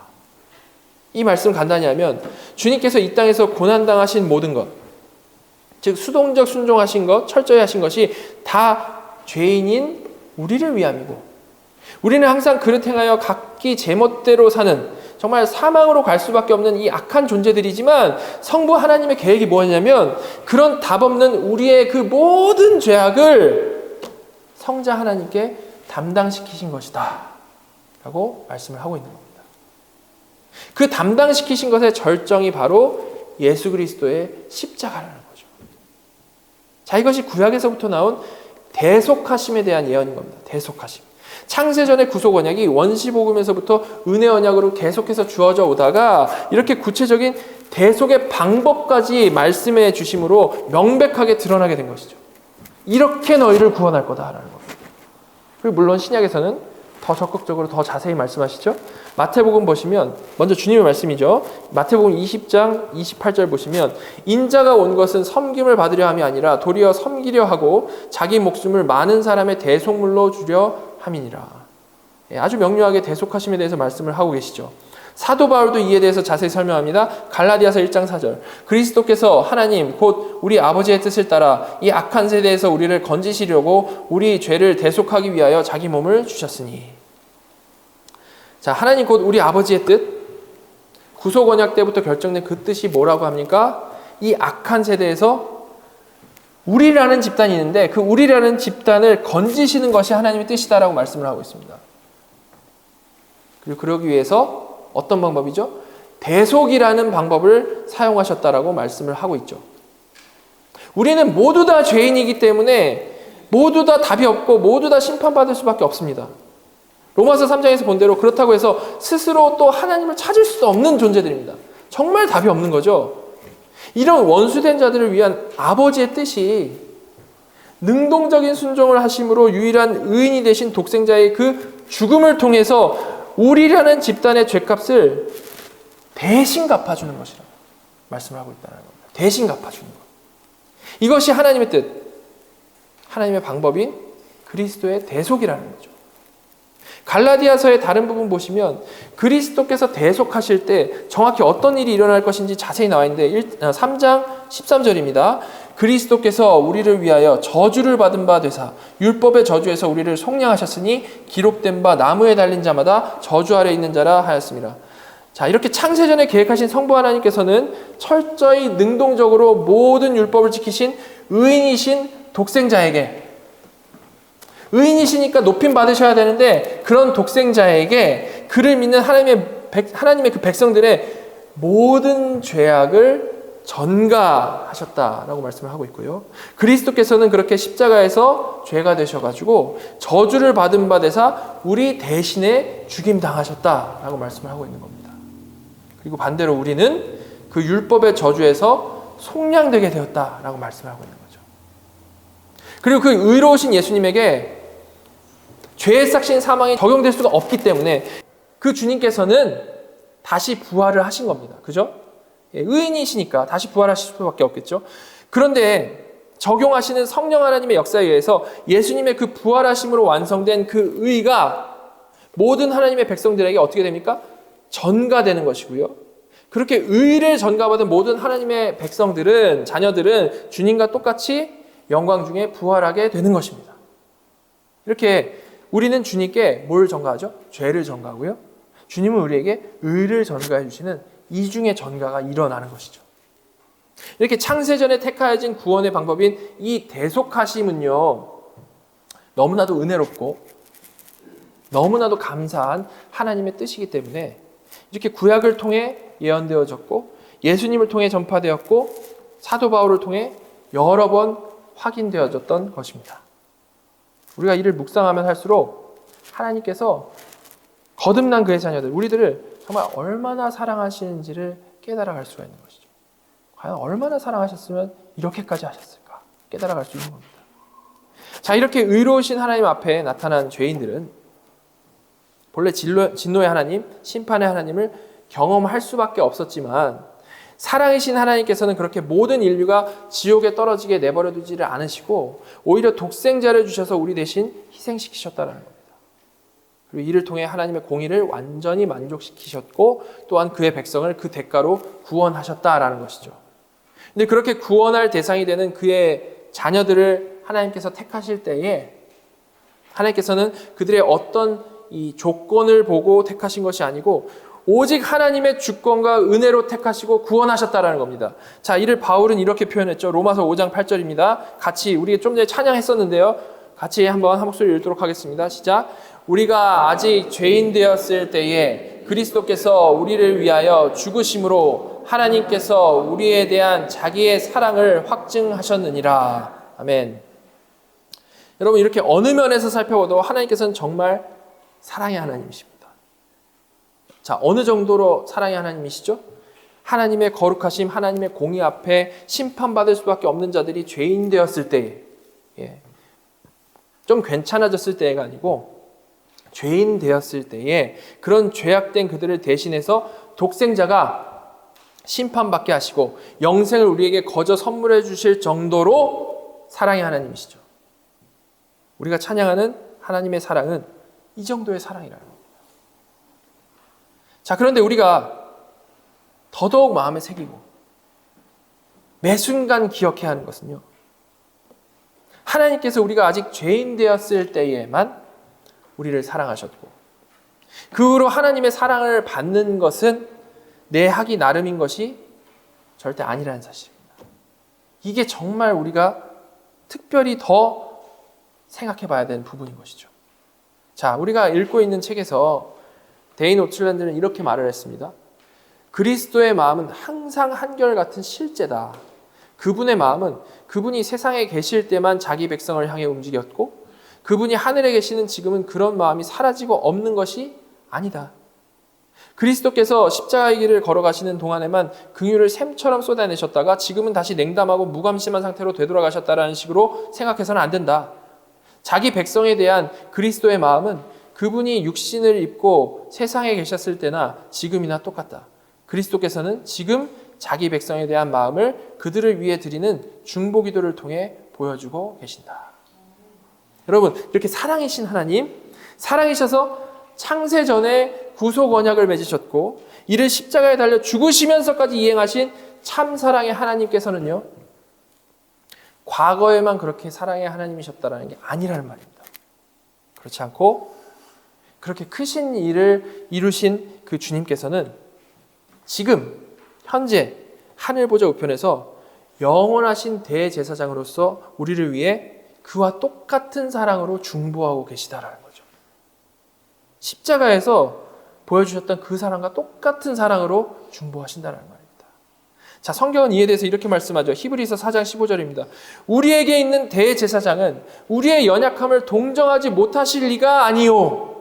이 말씀 간단히 하면 주님께서 이 땅에서 고난당하신 모든 것, 즉 수동적 순종하신 것, 철저히 하신 것이 다 죄인인 우리를 위함이고, 우리는 항상 그릇 행하여 각기 제멋대로 사는 정말 사망으로 갈 수밖에 없는 이 악한 존재들이지만 성부 하나님의 계획이 뭐였냐면 그런 답 없는 우리의 그 모든 죄악을 성자 하나님께 담당시키신 것이다 라고 말씀을 하고 있는 겁니다. 그 담당시키신 것의 절정이 바로 예수 그리스도의 십자가라는 거죠. 자, 이것이 구약에서부터 나온 대속하심에 대한 예언인 겁니다. 대속하심. 창세전의 구속 언약이 원시복음에서부터 은혜 언약으로 계속해서 주어져 오다가 이렇게 구체적인 대속의 방법까지 말씀해 주심으로 명백하게 드러나게 된 것이죠. 이렇게 너희를 구원할 거다라는 겁니다. 그리고 물론 신약에서는 더 적극적으로 더 자세히 말씀하시죠. 마태복음 보시면 먼저 주님의 말씀이죠. 마태복음 20장 28절 보시면 인자가 온 것은 섬김을 받으려 함이 아니라 도리어 섬기려 하고 자기 목숨을 많은 사람의 대속물로 주려 함이니라. 아주 명료하게 대속하심에 대해서 말씀을 하고 계시죠. 사도 바울도 이에 대해서 자세히 설명합니다. 갈라디아서 1장 4절. 그리스도께서 하나님 곧 우리 아버지의 뜻을 따라 이 악한 세대에서 우리를 건지시려고 우리 죄를 대속하기 위하여 자기 몸을 주셨으니. 자, 하나님 곧 우리 아버지의 뜻, 구속 언약 때부터 결정된 그 뜻이 뭐라고 합니까? 이 악한 세대에서 우리라는 집단이 있는데 그 우리라는 집단을 건지시는 것이 하나님의 뜻이다라고 말씀을 하고 있습니다. 그리고 그러기 위해서 어떤 방법이죠? 대속이라는 방법을 사용하셨다라고 말씀을 하고 있죠. 우리는 모두 다 죄인이기 때문에 모두 다 답이 없고 모두 다 심판받을 수밖에 없습니다. 로마서 3장에서 본 대로 그렇다고 해서 스스로 또 하나님을 찾을 수 없는 존재들입니다. 정말 답이 없는 거죠. 이런 원수된 자들을 위한 아버지의 뜻이 능동적인 순종을 하심으로 유일한 의인이 되신 독생자의 그 죽음을 통해서 우리라는 집단의 죄값을 대신 갚아주는 것이라고 말씀을 하고 있다는 겁니다. 대신 갚아주는 것. 이것이 하나님의 뜻, 하나님의 방법인 그리스도의 대속이라는 거죠. 갈라디아서의 다른 부분 보시면 그리스도께서 대속하실 때 정확히 어떤 일이 일어날 것인지 자세히 나와 있는데 3장 13절입니다. 그리스도께서 우리를 위하여 저주를 받은 바 되사 율법의 저주에서 우리를 속량하셨으니 기록된 바 나무에 달린 자마다 저주 아래 있는 자라 하였습니다. 자, 이렇게 창세전에 계획하신 성부 하나님께서는 철저히 능동적으로 모든 율법을 지키신 의인이신 독생자에게, 의인이시니까 높임 받으셔야 되는데 그런 독생자에게 그를 믿는 하나님의 그 백성들의 모든 죄악을 전가하셨다라고 말씀을 하고 있고요. 그리스도께서는 그렇게 십자가에서 죄가 되셔가지고 저주를 받은 바 되사 우리 대신에 죽임당하셨다라고 말씀을 하고 있는 겁니다. 그리고 반대로 우리는 그 율법의 저주에서 속량되게 되었다라고 말씀을 하고 있는 거죠. 그리고 그 의로우신 예수님에게 죄의 삭신 사망이 적용될 수가 없기 때문에 그 주님께서는 다시 부활을 하신 겁니다. 그죠? 의인이시니까 다시 부활하실 수밖에 없겠죠. 그런데 적용하시는 성령 하나님의 역사에 의해서 예수님의 그 부활하심으로 완성된 그 의가 모든 하나님의 백성들에게 어떻게 됩니까? 전가되는 것이고요. 그렇게 의를 전가받은 모든 하나님의 백성들은, 자녀들은 주님과 똑같이 영광 중에 부활하게 되는 것입니다. 이렇게 우리는 주님께 뭘 전가하죠? 죄를 전가하고요. 주님은 우리에게 의를 전가해 주시는 이중의 전가가 일어나는 것이죠. 이렇게 창세전에 택하여진 구원의 방법인 이 대속하심은요, 너무나도 은혜롭고 너무나도 감사한 하나님의 뜻이기 때문에 이렇게 구약을 통해 예언되어졌고 예수님을 통해 전파되었고 사도 바울을 통해 여러 번 확인되어졌던 것입니다. 우리가 이를 묵상하면 할수록 하나님께서 거듭난 그의 자녀들, 우리들을 정말 얼마나 사랑하시는지를 깨달아갈 수가 있는 것이죠. 과연 얼마나 사랑하셨으면 이렇게까지 하셨을까 깨달아갈 수 있는 겁니다. 자, 이렇게 의로우신 하나님 앞에 나타난 죄인들은 본래 진노의 하나님, 심판의 하나님을 경험할 수밖에 없었지만 사랑이신 하나님께서는 그렇게 모든 인류가 지옥에 떨어지게 내버려 두지를 않으시고 오히려 독생자를 주셔서 우리 대신 희생시키셨다는 겁니다. 그리고 이를 통해 하나님의 공의를 완전히 만족시키셨고 또한 그의 백성을 그 대가로 구원하셨다라는 것이죠. 근데 그렇게 구원할 대상이 되는 그의 자녀들을 하나님께서 택하실 때에 하나님께서는 그들의 어떤 이 조건을 보고 택하신 것이 아니고 오직 하나님의 주권과 은혜로 택하시고 구원하셨다라는 겁니다. 자, 이를 바울은 이렇게 표현했죠. 로마서 5장 8절입니다. 같이 우리가 좀 전에 찬양했었는데요. 같이 한번 한 목소리 읽도록 하겠습니다. 시작. 우리가 아직 죄인 되었을 때에 그리스도께서 우리를 위하여 죽으심으로 하나님께서 우리에 대한 자기의 사랑을 확증하셨느니라. 아멘. 여러분, 이렇게 어느 면에서 살펴봐도 하나님께서는 정말 사랑의 하나님이십니다. 자, 어느 정도로 사랑의 하나님이시죠? 하나님의 거룩하심, 하나님의 공의 앞에 심판받을 수밖에 없는 자들이 죄인 되었을 때에, 좀 괜찮아졌을 때가 아니고 죄인 되었을 때에 그런 죄악된 그들을 대신해서 독생자가 심판받게 하시고 영생을 우리에게 거저 선물해 주실 정도로 사랑의 하나님이시죠. 우리가 찬양하는 하나님의 사랑은 이 정도의 사랑이라는 겁니다. 자, 그런데 우리가 더더욱 마음에 새기고 매 순간 기억해야 하는 것은요, 하나님께서 우리가 아직 죄인 되었을 때에만 우리를 사랑하셨고 그 후로 하나님의 사랑을 받는 것은 내 하기 나름인 것이 절대 아니라는 사실입니다. 이게 정말 우리가 특별히 더 생각해 봐야 되는 부분인 것이죠. 자, 우리가 읽고 있는 책에서 데인 오틀랜드는 이렇게 말을 했습니다. 그리스도의 마음은 항상 한결같은 실제다. 그분의 마음은 그분이 세상에 계실 때만 자기 백성을 향해 움직였고 그분이 하늘에 계시는 지금은 그런 마음이 사라지고 없는 것이 아니다. 그리스도께서 십자가의 길을 걸어가시는 동안에만 긍휼을 샘처럼 쏟아내셨다가 지금은 다시 냉담하고 무감심한 상태로 되돌아가셨다라는 식으로 생각해서는 안 된다. 자기 백성에 대한 그리스도의 마음은 그분이 육신을 입고 세상에 계셨을 때나 지금이나 똑같다. 그리스도께서는 지금 자기 백성에 대한 마음을 그들을 위해 드리는 중보기도를 통해 보여주고 계신다. 여러분, 이렇게 사랑이신 하나님, 사랑이셔서 창세 전에 구속 언약을 맺으셨고 이를 십자가에 달려 죽으시면서까지 이행하신 참 사랑의 하나님께서는요, 과거에만 그렇게 사랑의 하나님이셨다라는 게 아니라는 말입니다. 그렇지 않고 그렇게 크신 일을 이루신 그 주님께서는 지금 현재 하늘 보좌 우편에서 영원하신 대제사장으로서 우리를 위해 그와 똑같은 사랑으로 중보하고 계시다라는 거죠. 십자가에서 보여주셨던 그 사랑과 똑같은 사랑으로 중보하신다는 말입니다. 자, 성경은 이에 대해서 이렇게 말씀하죠. 히브리서 4장 15절입니다. 우리에게 있는 대제사장은 우리의 연약함을 동정하지 못하실 리가 아니요.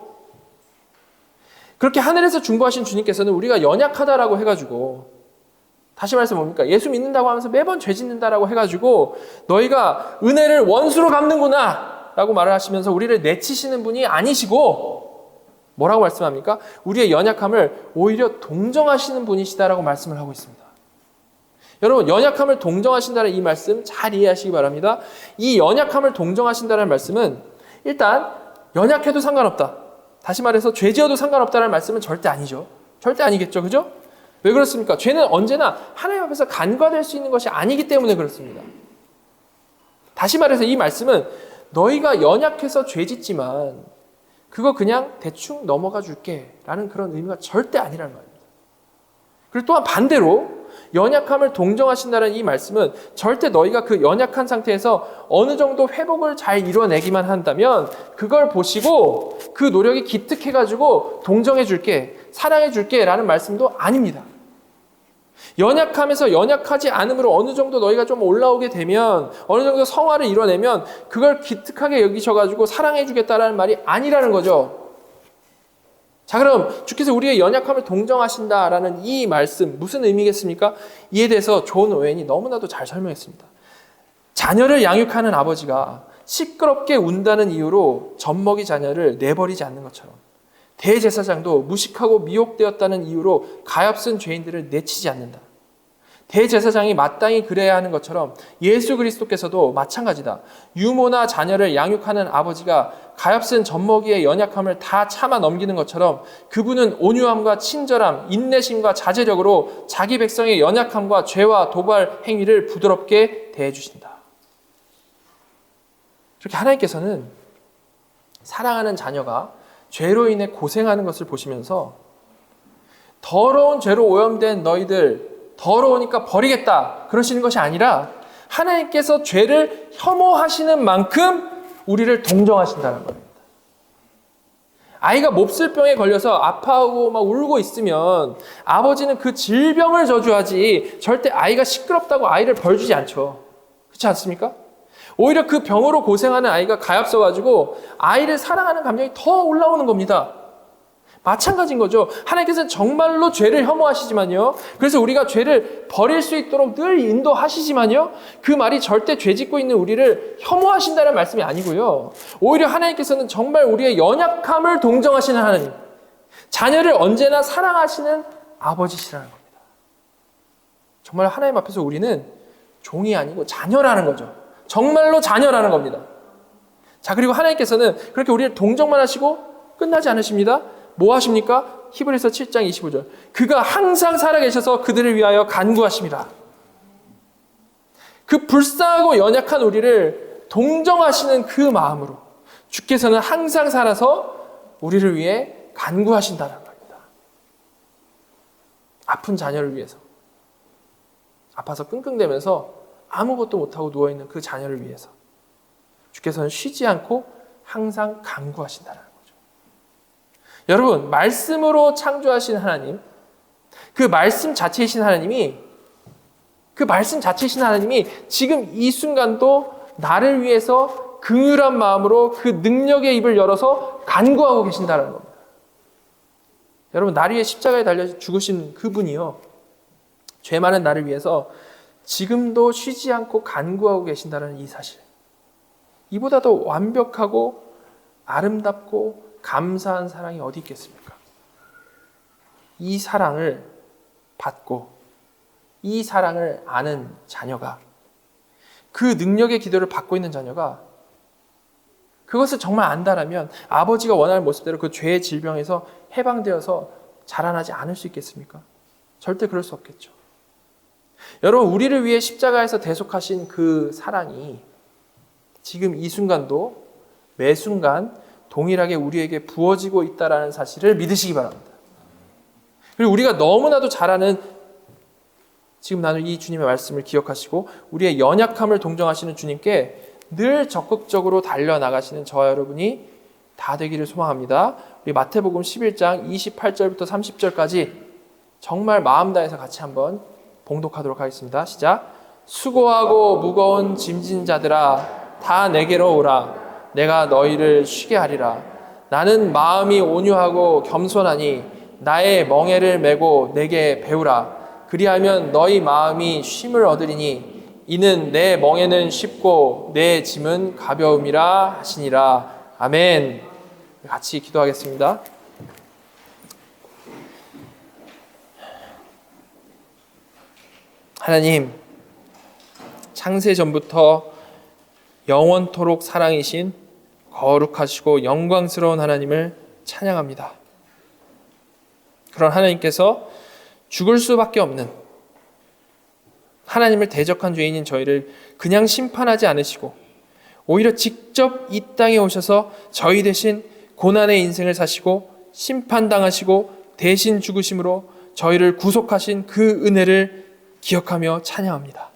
그렇게 하늘에서 중보하신 주님께서는 우리가 연약하다라고 해가지고, 다시 말해서 뭡니까? 예수 믿는다고 하면서 매번 죄 짓는다라고 해가지고 너희가 은혜를 원수로 갚는구나 라고 말을 하시면서 우리를 내치시는 분이 아니시고, 뭐라고 말씀합니까? 우리의 연약함을 오히려 동정하시는 분이시다라고 말씀을 하고 있습니다. 여러분, 연약함을 동정하신다는 이 말씀 잘 이해하시기 바랍니다. 이 연약함을 동정하신다는 말씀은 일단 연약해도 상관없다, 다시 말해서 죄 지어도 상관없다는 말씀은 절대 아니죠. 절대 아니겠죠. 그죠? 왜 그렇습니까? 죄는 언제나 하나님 앞에서 간과될 수 있는 것이 아니기 때문에 그렇습니다. 다시 말해서 이 말씀은 너희가 연약해서 죄 짓지만 그거 그냥 대충 넘어가 줄게 라는 그런 의미가 절대 아니라는 말입니다. 그리고 또한 반대로 연약함을 동정하신다는 이 말씀은 절대 너희가 그 연약한 상태에서 어느 정도 회복을 잘 이뤄내기만 한다면 그걸 보시고 그 노력이 기특해가지고 동정해 줄게, 사랑해 줄게 라는 말씀도 아닙니다. 연약함에서 연약하지 않음으로 어느 정도 너희가 좀 올라오게 되면, 어느 정도 성화를 이뤄내면 그걸 기특하게 여기셔가지고 사랑해 주겠다라는 말이 아니라는 거죠. 자, 그럼 주께서 우리의 연약함을 동정하신다라는 이 말씀 무슨 의미겠습니까? 이에 대해서 존 오웬이 너무나도 잘 설명했습니다. 자녀를 양육하는 아버지가 시끄럽게 운다는 이유로 젖먹이 자녀를 내버리지 않는 것처럼 대제사장도 무식하고 미혹되었다는 이유로 가엾은 죄인들을 내치지 않는다. 대제사장이 마땅히 그래야 하는 것처럼 예수 그리스도께서도 마찬가지다. 유모나 자녀를 양육하는 아버지가 가엾은 젖먹이의 연약함을 다 참아 넘기는 것처럼 그분은 온유함과 친절함, 인내심과 자제력으로 자기 백성의 연약함과 죄와 도발 행위를 부드럽게 대해주신다. 이렇게 하나님께서는 사랑하는 자녀가 죄로 인해 고생하는 것을 보시면서 더러운 죄로 오염된 너희들 더러우니까 버리겠다 그러시는 것이 아니라 하나님께서 죄를 혐오하시는 만큼 우리를 동정하신다는 겁니다. 아이가 몹쓸병에 걸려서 아파하고 막 울고 있으면 아버지는 그 질병을 저주하지 절대 아이가 시끄럽다고 아이를 벌주지 않죠. 그렇지 않습니까? 오히려 그 병으로 고생하는 아이가 가엾어가지고 아이를 사랑하는 감정이 더 올라오는 겁니다. 마찬가지인 거죠. 하나님께서는 정말로 죄를 혐오하시지만요, 그래서 우리가 죄를 버릴 수 있도록 늘 인도하시지만요, 그 말이 절대 죄 짓고 있는 우리를 혐오하신다는 말씀이 아니고요, 오히려 하나님께서는 정말 우리의 연약함을 동정하시는 하나님, 자녀를 언제나 사랑하시는 아버지시라는 겁니다. 정말 하나님 앞에서 우리는 종이 아니고 자녀라는 거죠. 정말로 자녀라는 겁니다. 자, 그리고 하나님께서는 그렇게 우리를 동정만 하시고 끝나지 않으십니다. 뭐 하십니까? 히브리서 7장 25절. 그가 항상 살아계셔서 그들을 위하여 간구하십니다. 그 불쌍하고 연약한 우리를 동정하시는 그 마음으로 주께서는 항상 살아서 우리를 위해 간구하신다는 겁니다. 아픈 자녀를 위해서, 아파서 끙끙대면서 아무것도 못하고 누워있는 그 자녀를 위해서 주께서는 쉬지 않고 항상 간구하신다는 거죠. 여러분, 말씀으로 창조하신 하나님, 그 말씀 자체이신 하나님이 지금 이 순간도 나를 위해서 긍휼한 마음으로 그 능력의 입을 열어서 간구하고 계신다는 겁니다. 여러분, 나를 위해 십자가에 달려 죽으신 그분이요, 죄 많은 나를 위해서 지금도 쉬지 않고 간구하고 계신다는 이 사실, 이보다 더 완벽하고 아름답고 감사한 사랑이 어디 있겠습니까? 이 사랑을 받고 이 사랑을 아는 자녀가, 그 능력의 기도를 받고 있는 자녀가 그것을 정말 안다라면 아버지가 원하는 모습대로 그 죄의 질병에서 해방되어서 자라나지 않을 수 있겠습니까? 절대 그럴 수 없겠죠. 여러분, 우리를 위해 십자가에서 대속하신 그 사랑이 지금 이 순간도 매 순간 동일하게 우리에게 부어지고 있다는 사실을 믿으시기 바랍니다. 그리고 우리가 너무나도 잘 아는 지금 나는 이 주님의 말씀을 기억하시고 우리의 연약함을 동정하시는 주님께 늘 적극적으로 달려나가시는 저와 여러분이 다 되기를 소망합니다. 우리 마태복음 11장 28절부터 30절까지 정말 마음 다해서 같이 한번 봉독하도록 하겠습니다. 시작. 수고하고 무거운 짐진 자들아, 다 내게로 오라. 내가 너희를 쉬게 하리라. 나는 마음이 온유하고 겸손하니 나의 멍에를 메고 내게 배우라. 그리하면 너희 마음이 쉼을 얻으리니 이는 내 멍에는 쉽고 내 짐은 가벼움이라 하시니라. 아멘. 같이 기도하겠습니다. 하나님, 창세전부터 영원토록 사랑이신 거룩하시고 영광스러운 하나님을 찬양합니다. 그런 하나님께서 죽을 수밖에 없는 하나님을 대적한 죄인인 저희를 그냥 심판하지 않으시고 오히려 직접 이 땅에 오셔서 저희 대신 고난의 인생을 사시고 심판당하시고 대신 죽으심으로 저희를 구속하신 그 은혜를 기억하며 찬양합니다.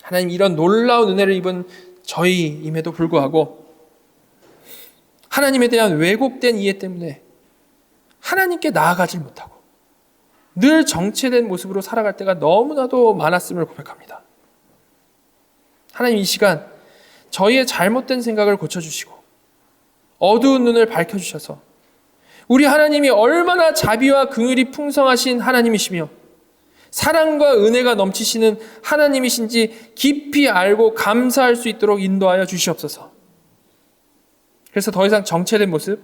하나님, 이런 놀라운 은혜를 입은 저희임에도 불구하고 하나님에 대한 왜곡된 이해 때문에 하나님께 나아가질 못하고 늘 정체된 모습으로 살아갈 때가 너무나도 많았음을 고백합니다. 하나님, 이 시간 저희의 잘못된 생각을 고쳐주시고 어두운 눈을 밝혀주셔서 우리 하나님이 얼마나 자비와 긍휼이 풍성하신 하나님이시며 사랑과 은혜가 넘치시는 하나님이신지 깊이 알고 감사할 수 있도록 인도하여 주시옵소서. 그래서 더 이상 정체된 모습,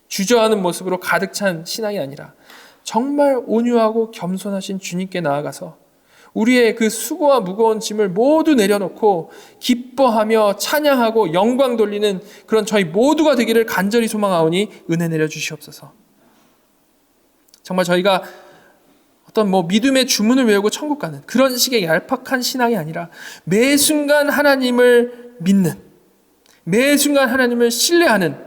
주저하는 모습으로 가득 찬 신앙이 아니라 정말 온유하고 겸손하신 주님께 나아가서 우리의 그 수고와 무거운 짐을 모두 내려놓고 기뻐하며 찬양하고 영광 돌리는 그런 저희 모두가 되기를 간절히 소망하오니 은혜 내려 주시옵소서. 정말 저희가 어떤 믿음의 주문을 외우고 천국 가는 그런 식의 얄팍한 신앙이 아니라 매 순간 하나님을 믿는, 매 순간 하나님을 신뢰하는,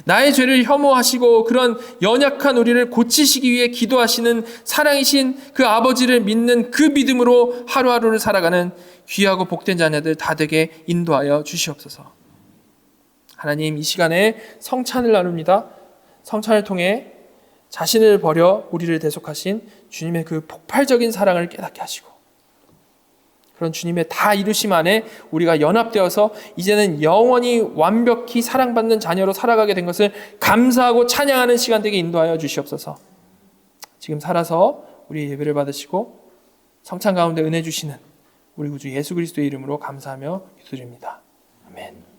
나의 죄를 혐오하시고 그런 연약한 우리를 고치시기 위해 기도하시는 사랑이신 그 아버지를 믿는 그 믿음으로 하루하루를 살아가는 귀하고 복된 자녀들 다 되게 인도하여 주시옵소서. 하나님, 이 시간에 성찬을 나눕니다. 성찬을 통해 자신을 버려 우리를 대속하신 주님의 그 폭발적인 사랑을 깨닫게 하시고 그런 주님의 다 이루심 안에 우리가 연합되어서 이제는 영원히 완벽히 사랑받는 자녀로 살아가게 된 것을 감사하고 찬양하는 시간 되게 인도하여 주시옵소서. 지금 살아서 우리 예배를 받으시고 성찬 가운데 은혜 주시는 우리 구주 예수 그리스도의 이름으로 감사하며 기도드립니다. 아멘.